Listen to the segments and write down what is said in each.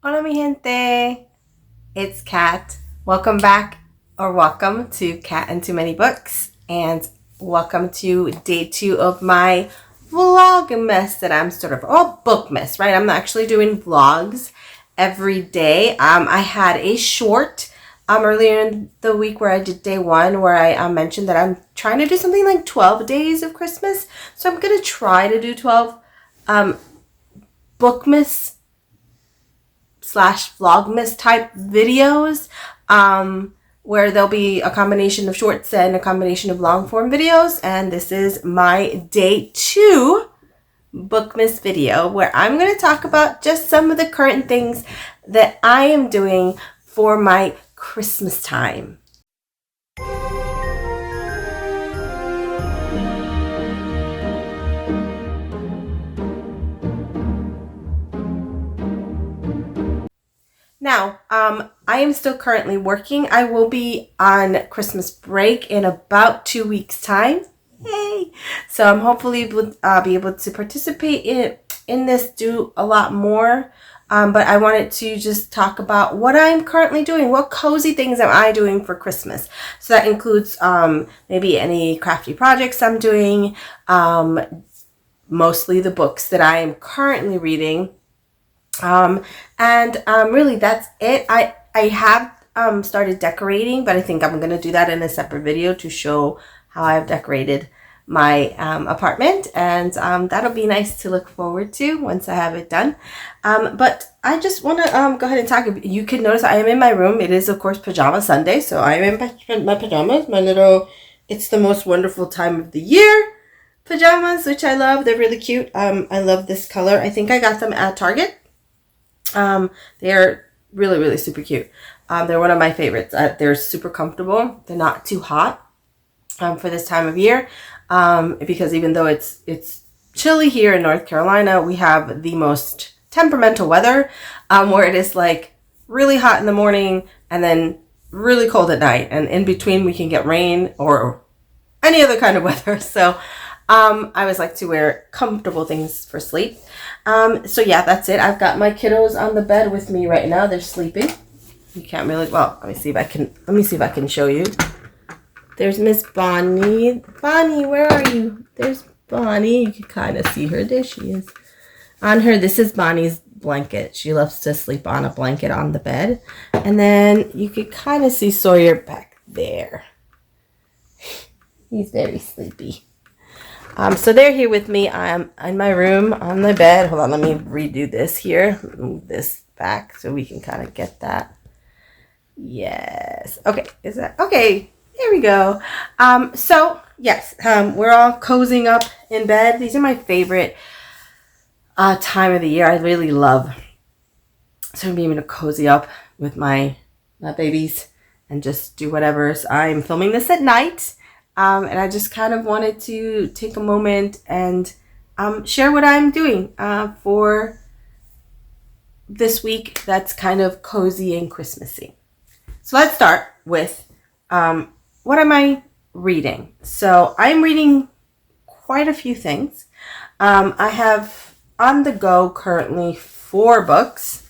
Hola mi gente, it's Kat. Welcome back, or welcome to Kat and Too Many Books, and welcome to day 2 of my Vlogmas that I'm Bookmas, right? I'm actually doing vlogs every day. I had a short earlier in the week where I did day 1 where I mentioned that I'm trying to do something like 12 days of Christmas. So I'm going to try to do 12 Bookmas / vlogmas type videos where there'll be a combination of shorts and a combination of long form videos. And this is my day 2 Bookmas video where I'm going to talk about just some of the current things that I am doing for my Christmas time. Now, I am still currently working. I will be on Christmas break in about 2 weeks' time. Yay! So I'm hopefully be able to participate in this, do a lot more. But I wanted to just talk about what I'm currently doing. What cozy things am I doing for Christmas? So that includes maybe any crafty projects I'm doing, mostly the books that I am currently reading. Really that's it. I have started decorating, but I think I'm going to do that in a separate video to show how I've decorated my apartment, and that'll be nice to look forward to once I have it done. But I just want to go ahead and talk. You can notice I am in my room. It is, of course, Pajama Sunday, so I am in my pajamas, my little It's the Most Wonderful Time of the Year pajamas, which I love. They're really cute. I love this color. I think I got them at Target. They're really, really super cute. They're one of my favorites. They're super comfortable. They're not too hot for this time of year, because even though it's chilly here in North Carolina, we have the most temperamental weather, where it is like really hot in the morning and then really cold at night, and in between we can get rain or any other kind of weather. So I always like to wear comfortable things for sleep. So yeah, that's it. I've got my kiddos on the bed with me right now. They're sleeping. You can't really, well, let me see if I can show you. There's Miss Bonnie. Bonnie, where are you? There's Bonnie. You can kind of see her. There she is. On her, this is Bonnie's blanket. She loves to sleep on a blanket on the bed. And then you can kind of see Sawyer back there. He's very sleepy. So they're here with me. I'm in my room on the bed. Hold on, let me redo this here. Move this back so we can kind of get that. Yes. Okay. Is that okay? There we go. So yes, we're all cozying up in bed. These are my favorite time of the year. I really love sort of being able to cozy up with my babies and just do whatever. So I'm filming this at night. And I just kind of wanted to take a moment and share what I'm doing for this week that's kind of cozy and Christmassy. So let's start with what am I reading? So I'm reading quite a few things. I have on the go currently 4 books.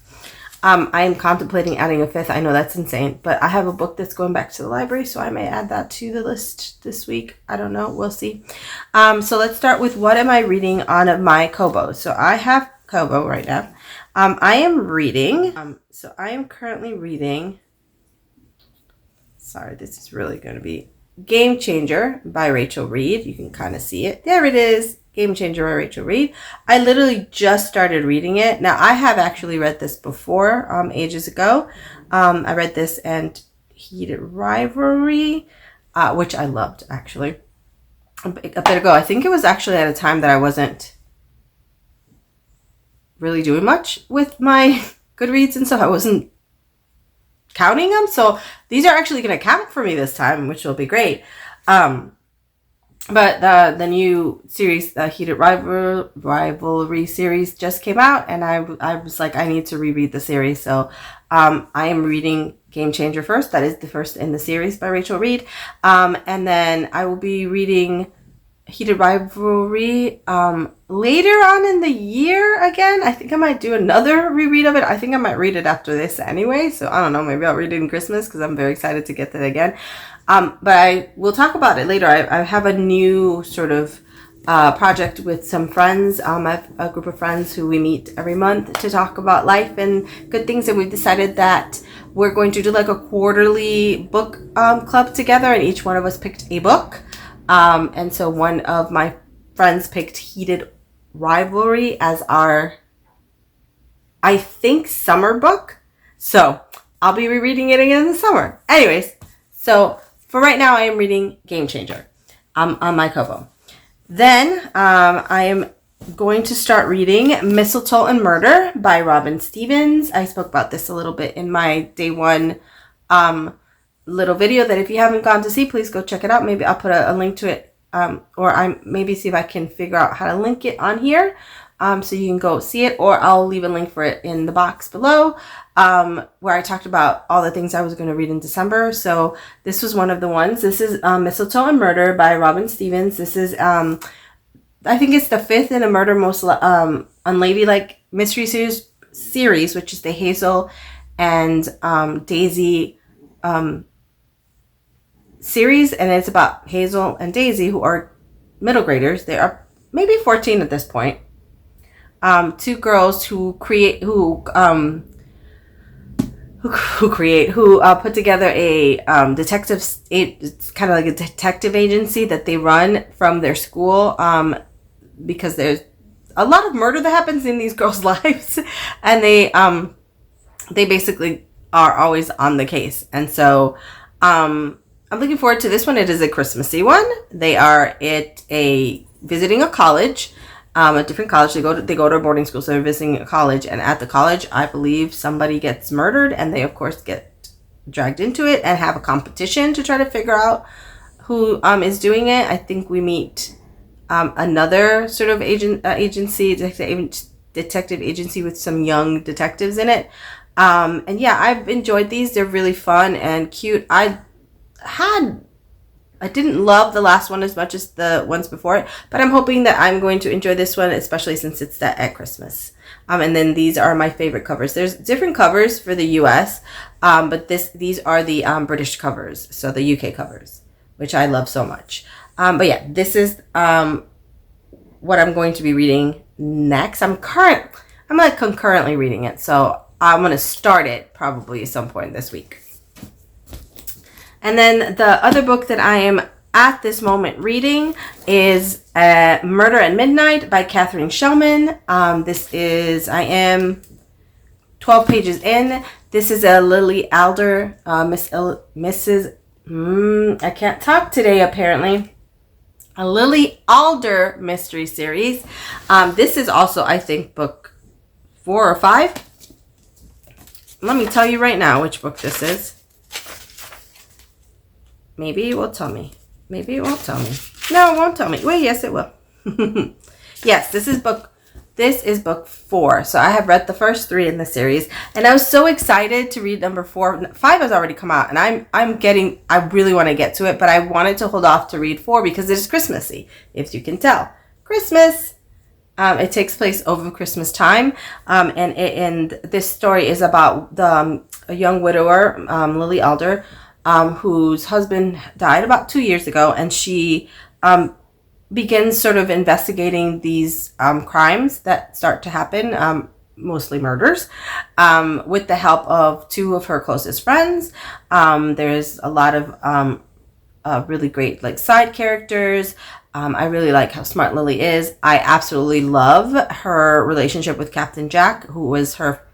I am contemplating adding a 5th. I know that's insane, but I have a book that's going back to the library, so I may add that to the list this week. I don't know. We'll see. So let's start with what am I reading on my Kobo. So I have Kobo right now. I am reading. So I am currently reading. Sorry, this is really going to be Game Changer by Rachel Reed. You can kind of see it. There it is. Game Changer by Rachel Reed. I literally just started reading it. Now, I have actually read this before, ages ago. I read this and Heated Rivalry, which I loved, actually, a bit ago. I think it was actually at a time that I wasn't really doing much with my Goodreads and stuff. I wasn't counting them. So these are actually going to count for me this time, which will be great. But the new series, the Heated Rivalry series just came out, and I was like, I need to reread the series. So I am reading Game Changer first. That is the first in the series by Rachel Reed. And then I will be reading Heated Rivalry later on in the year again. I think I might do another reread of it. I think I might read it after this anyway. So I don't know. Maybe I'll read it in Christmas because I'm very excited to get that again. But I will talk about it later. I have a new sort of project with some friends. I have a group of friends who we meet every month to talk about life and good things. And we've decided that we're going to do like a quarterly book club together. And each one of us picked a book. And so one of my friends picked Heated Rivalry as our, I think, summer book. So I'll be rereading it again in the summer. Anyways, so for right now, I am reading Game Changer on my Kobo. Then I am going to start reading Mistletoe and Murder by Robin Stevens. I spoke about this a little bit in my day one little video that if you haven't gone to see, please go check it out. Maybe I'll put a link to it, or I maybe see if I can figure out how to link it on here, so you can go see it, or I'll leave a link for it in the box below, where I talked about all the things I was going to read in December. So this was one of the ones. This is Mistletoe and Murder by Robin Stevens. This is I think it's the 5th in a Murder Most Unladylike mystery series, which is the Hazel and Daisy series, and it's about Hazel and Daisy, who are middle graders. They are maybe 14 at this point. Two girls who put together a it's kind of like a detective agency that they run from their school, because there's a lot of murder that happens in these girls' lives, and they basically are always on the case. And so I'm looking forward to this one. It is a Christmassy one. They are visiting a college, a different college. They go to a boarding school, so they're visiting a college. And at the college, I believe somebody gets murdered, and they of course get dragged into it and have a competition to try to figure out who is doing it. I think we meet another sort of detective agency with some young detectives in it. And yeah, I've enjoyed these. They're really fun and cute. I didn't love the last one as much as the ones before it, but I'm hoping that I'm going to enjoy this one, especially since it's set at Christmas. And then these are my favorite covers. There's different covers for the US, but these are the British covers, so the UK covers, which I love so much. But yeah, this is what I'm going to be reading next. I'm like concurrently reading it, so I'm going to start it probably at some point this week. And then the other book that I am at this moment reading is Murder at Midnight by Catherine Shellman. I am 12 pages in. This is a Lily Alder, I can't talk today apparently. A Lily Alder mystery series. This is also, I think, book 4 or 5. Let me tell you right now which book this is. Maybe it will tell me. Maybe it won't tell me. No, it won't tell me. Wait, yes, it will. Yes, this is book 4. So I have read the first 3 in the series, and I was so excited to read number 4. 5 has already come out, and I really want to get to it, but I wanted to hold off to read 4 because it's Christmassy, if you can tell. Christmas. It takes place over Christmas time, and this story is about a young widower, Lily Alder, whose husband died about 2 years ago, and she begins sort of investigating these crimes that start to happen, mostly murders, with the help of 2 of her closest friends. There's a lot of really great side characters. I really like how smart Lily is. I absolutely love her relationship with Captain Jack, who was her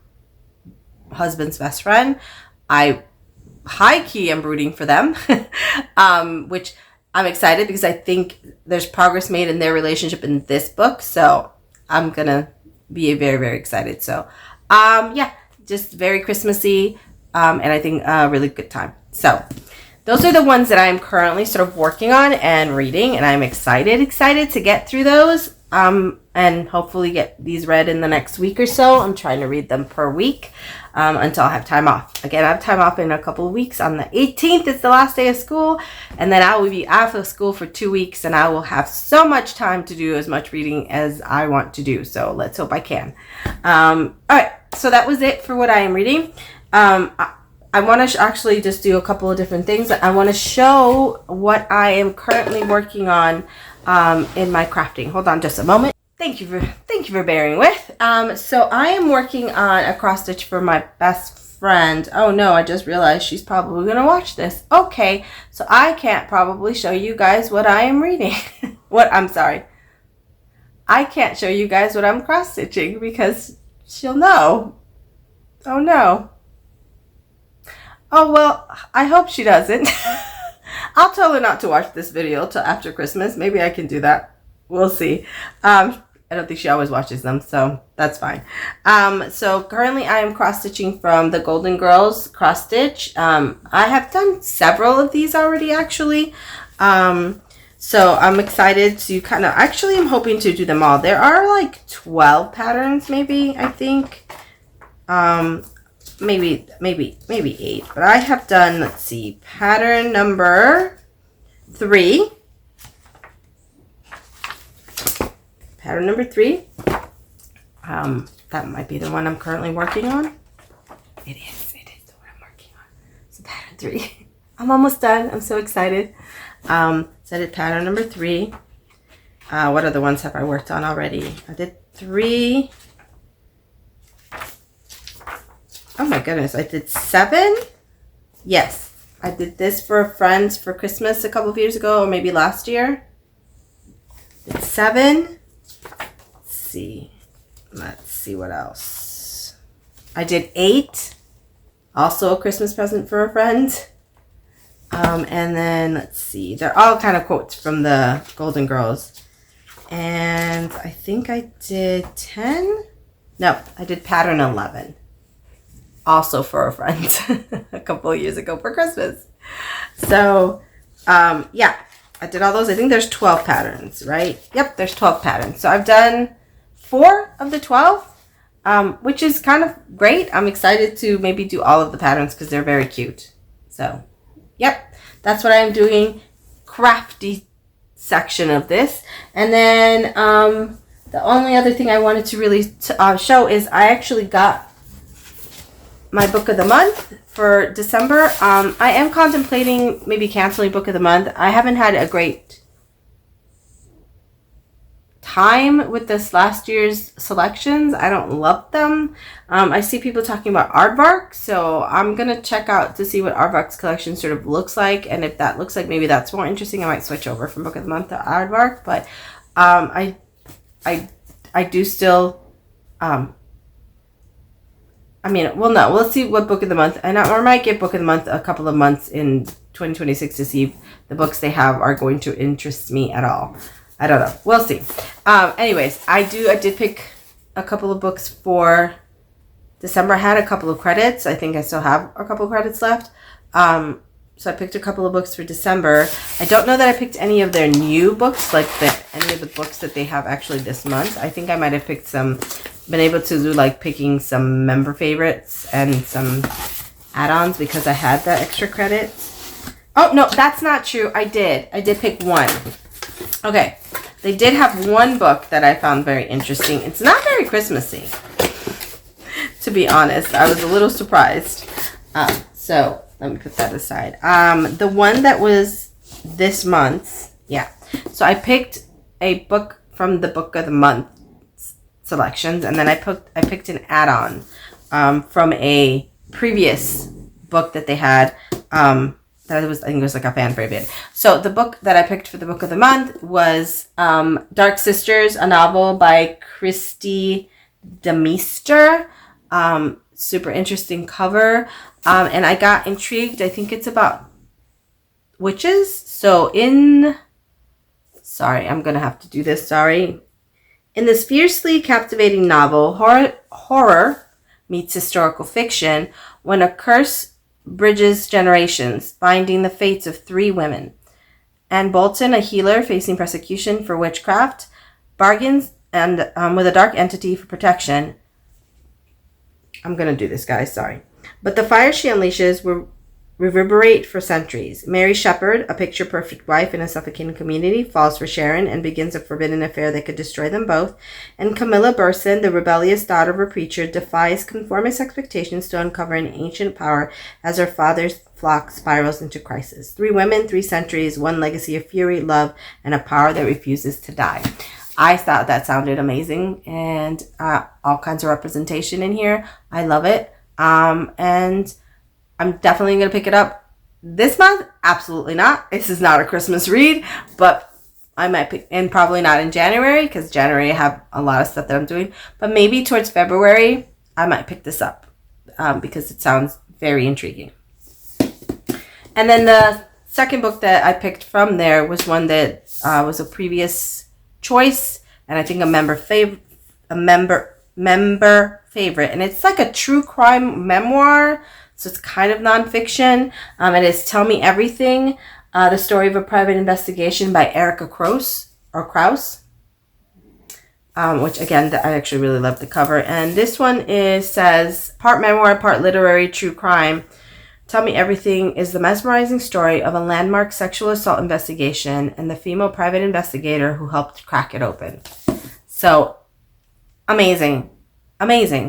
husband's best friend. I high-key am rooting for them, which I'm excited because I think there's progress made in their relationship in this book. So I'm going to be very, very excited. So yeah, just very Christmassy, and I think a really good time. So those are the ones that I'm currently sort of working on and reading, and I'm excited to get through those. and hopefully get these read in the next week or so. I'm trying to read them per week until I have time off. Again, I have time off in a couple of weeks. On the 18th, it's the last day of school, and then I will be out of school for 2 weeks, and I will have so much time to do as much reading as I want to do. So let's hope I can. All right, so that was it for what I am reading. I want to actually just do a couple of different things. I want to show what I am currently working on in my crafting. Hold on just a moment. Thank you for bearing with. So I am working on a cross stitch for my best friend. Oh no, I just realized she's probably gonna watch this. Okay, so I can't probably show you guys what I am reading. I can't show you guys what I'm cross stitching because she'll know. Oh no. Oh well, I hope she doesn't. I'll tell her not to watch this video till after Christmas. Maybe I can do that. We'll see. I don't think she always watches them, so that's fine. So currently I am cross stitching from the Golden Girls cross stitch. I have done several of these already, actually. So I'm excited to actually I'm hoping to do them all. There are like 12 patterns, maybe, I think. Maybe 8, but I have done, let's see, pattern number 3. Pattern number 3. That might be the one I'm currently working on. It is the one I'm working on. So pattern 3. I'm almost done. I'm so excited. So I did pattern number 3. What other ones have I worked on already? I did 3. Oh my goodness, I did 7. Yes, I did this for friends for Christmas a couple of years ago, or maybe last year. Did 7. Let's see what else. I did 8, also a Christmas present for a friend. And then let's see, they're all kind of quotes from the Golden Girls. And I think I did 10. No, I did pattern 11. Also for a friend a couple of years ago for Christmas. So, yeah, I did all those. I think there's 12 patterns, right? Yep, there's 12 patterns. So I've done 4 of the 12, which is kind of great. I'm excited to maybe do all of the patterns because they're very cute. So, yep, that's what I'm doing. Crafty section of this. And then the only other thing I wanted to really show is I actually got my book of the month for December. I am contemplating maybe canceling book of the month. I haven't had a great time with this last year's selections. I don't love them. I see people talking about Aardvark, so I'm gonna check out to see what Aardvark's collection sort of looks like, and if that looks like maybe that's more interesting, I might switch over from book of the month to Aardvark. But I do still we'll see what book of the month, and I might give book of the month a couple of months in 2026 to see if the books they have are going to interest me at all. I don't know. We'll see. Anyways, I did pick a couple of books for December. I had a couple of credits. I think I still have a couple of credits left. So I picked a couple of books for December. I don't know that I picked any of their new books, like any of the books that they have actually this month. I think I might have picked some, been able to do like picking some member favorites and some add-ons because I had that extra credits. Oh, no, that's not true. I did pick one. Okay. They did have one book that I found very interesting. It's not very Christmassy, to be honest. I was a little surprised. So let me put that aside. The one that was this month, yeah. So I picked a book from the book of the month selections, and then I picked an add-on from a previous book that they had. I think it was like a fan favorite. So the book that I picked for the book of the month was Dark Sisters, a novel by Christy Demeester. Super interesting cover. And I got intrigued. I think it's about witches. So sorry, I'm going to have to do this. Sorry. In this fiercely captivating novel, horror meets historical fiction when a curse bridges generations, binding the fates of 3 women. Anne Bolton, a healer facing persecution for witchcraft. bargains and with a dark entity for protection. I'm going to do this, guys. Sorry. But the fire she unleashes will reverberate for centuries. Mary Shepard, a picture-perfect wife in a suffocating community, falls for Sharon and begins a forbidden affair that could destroy them both. And Camilla Burson, the rebellious daughter of a preacher, defies conformist expectations to uncover an ancient power as her father's flock spirals into crisis. 3 women, 3 centuries, 1 legacy of fury, love, and a power that refuses to die. I thought that sounded amazing, and all kinds of representation in here. I love it. And I'm definitely going to pick it up this month. Absolutely not. This is not a Christmas read, but I might pick, and probably not in January, because January I have a lot of stuff that I'm doing, but maybe towards February, I might pick this up because it sounds very intriguing. And then the second book that I picked from there was one that was a previous choice, and I think a member favorite, and it's like a true crime memoir. So it's kind of nonfiction. It is Tell Me Everything, the story of a private investigation by Erica Krause, which again, I actually really love the cover. And this one says, part memoir, part literary true crime. Tell Me Everything is the mesmerizing story of a landmark sexual assault investigation and the female private investigator who helped crack it open. So amazing.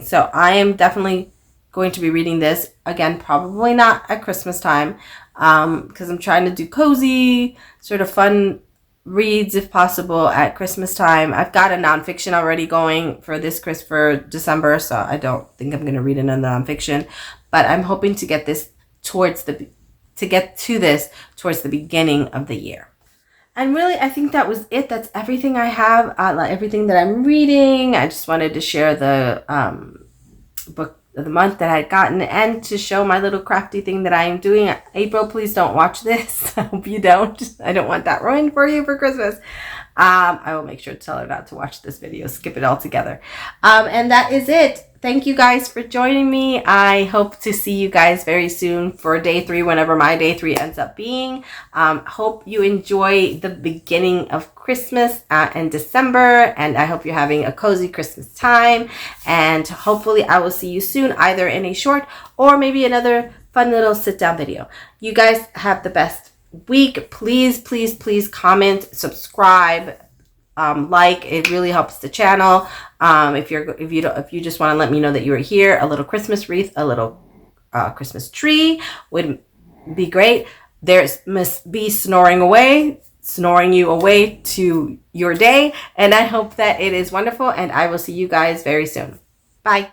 So I am definitely going to be reading this again, probably not at Christmas time, because I'm trying to do cozy, sort of fun reads if possible at Christmas time. I've got a nonfiction already going for December, so I don't think I'm going to read another nonfiction, but I'm hoping to get this towards the beginning of the year. And really, I think that was it. That's everything I have, everything that I'm reading. I just wanted to share the book of the month that I had gotten, and to show my little crafty thing that I am doing. April, please don't watch this. I hope you don't. I don't want that ruined for you for Christmas. I will make sure to tell her not to watch this video. Skip it all together. And that is it. Thank you guys for joining me. I hope to see you guys very soon for day 3, whenever my day 3 ends up being. Hope you enjoy the beginning of Christmas and December, and I hope you're having a cozy Christmas time. And hopefully I will see you soon, either in a short or maybe another fun little sit-down video. You guys have the best week. Please comment, subscribe, like. It really helps the channel. If you just want to let me know that you are here, a little Christmas wreath, a little Christmas tree would be great. There's must be snoring you away to your day, and I hope that it is wonderful, and I will see you guys very soon. Bye.